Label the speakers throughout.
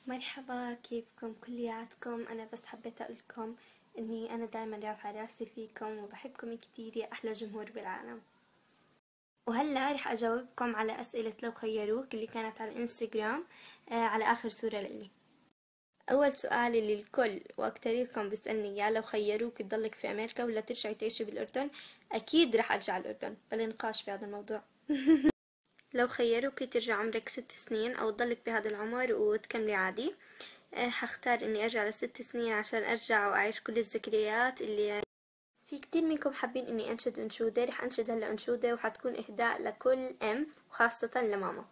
Speaker 1: مرحبا، كيفكم كلياتكم؟ انا بس حبيت اقولكم اني انا دايما رافعه راسي فيكم وبحبكم كتير يا احلى جمهور بالعالم. وهلا رح اجاوبكم على اسئله لو خيروك اللي كانت على الانستغرام على اخر صوره لإلي. اول سؤال اللي الكل واكتريتكم بيسالني اياه: لو خيروك تضلك في امريكا ولا ترجعي تعيشي بالاردن؟ اكيد رح ارجع الاردن، بلا نقاش في هذا الموضوع. لو خيروك ترجع عمرك 6 سنين او تضلك بهذا العمر وتكملي عادي، هختار اني ارجع ل6 سنين عشان ارجع واعيش كل الذكريات اللي في. كتير منكم حابين اني انشد انشودة، رح انشد هلا انشودة وحتكون اهداء لكل ام وخاصة لماما.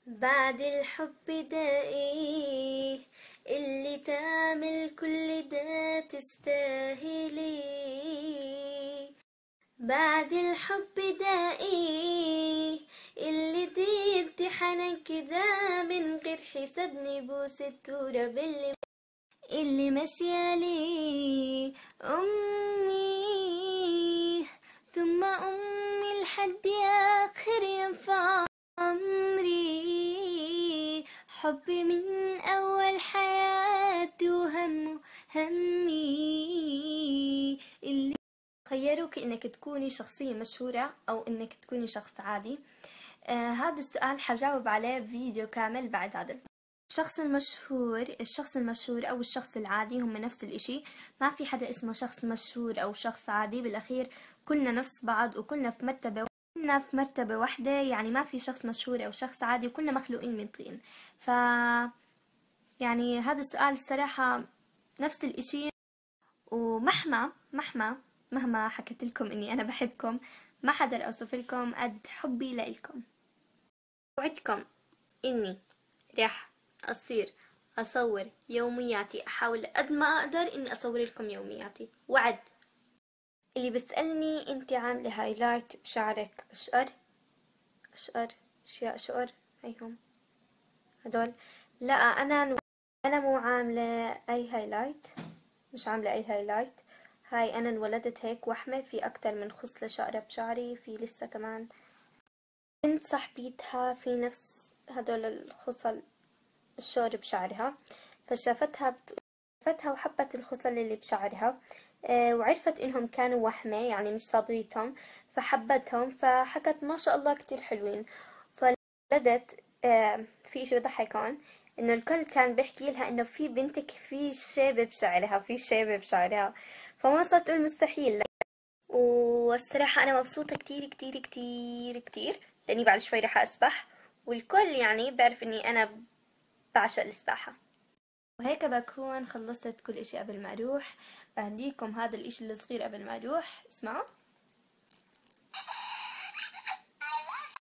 Speaker 1: بعد الحب دقي اللي تعمل كل ده تستاهلي، بعد الحب دقي اللي ديتي حنان كده من غير حساب نبوس التراب اللي ماشية لي أمي ثم أمي لحد آخر ينفع عمري، حبي من أول حياتي وهمه همي. اللي خيروك إنك تكوني شخصية مشهورة أو إنك تكوني شخص عادي، هذا السؤال حجاوب عليه فيديو كامل بعد هذا. الشخص المشهور أو الشخص العادي هم نفس الإشي، ما في حدا اسمه شخص مشهور أو شخص عادي، بالأخير كلنا نفس بعض وكلنا في مرتبة واحدة، يعني ما في شخص مشهور أو شخص عادي وكلنا مخلوقين من طين. يعني هذا السؤال الصراحة نفس الإشي، مهما حكيت لكم إني أنا بحبكم ما حدا أوصف لكم قد حبي لإلكم. وعدكم إني راح أصير أصور يومياتي، أحاول قد ما أقدر إني أصور لكم يومياتي، وعد. اللي بيسألني أنت عاملة هايلايت بشعرك أشقر أشقر هيهم هدول؟ لا، أنا مو عاملة أي هايلايت، مش عاملة أي هايلايت. هاي أنا انولدت هيك وحمة، في أكتر من خصلة شقرة بشعري، في لسه كمان بنت صاحبيتها في نفس هدول الخصل الشعر بشعرها، فشافتها وحبت الخصل اللي بشعرها، وعرفت انهم كانوا وحمة يعني مش صابريتهم، فحبتهم، فحكت ما شاء الله كتير حلوين. فولدت في اشي بضحك هون، انه الكل كان بيحكي لها انه في بنتك في شيبة بشعرها، فما صارت تقول مستحيل. والصراحة انا مبسوطة كتير كتير كتير كتير، لاني بعد شوي رح اسبح، والكل يعني بعرف اني انا بعشق السباحة. وهيك بكون خلصت كل اشي قبل ما اروح. بهديكم هذا الاشي الصغير قبل ما اروح، اسمعوا.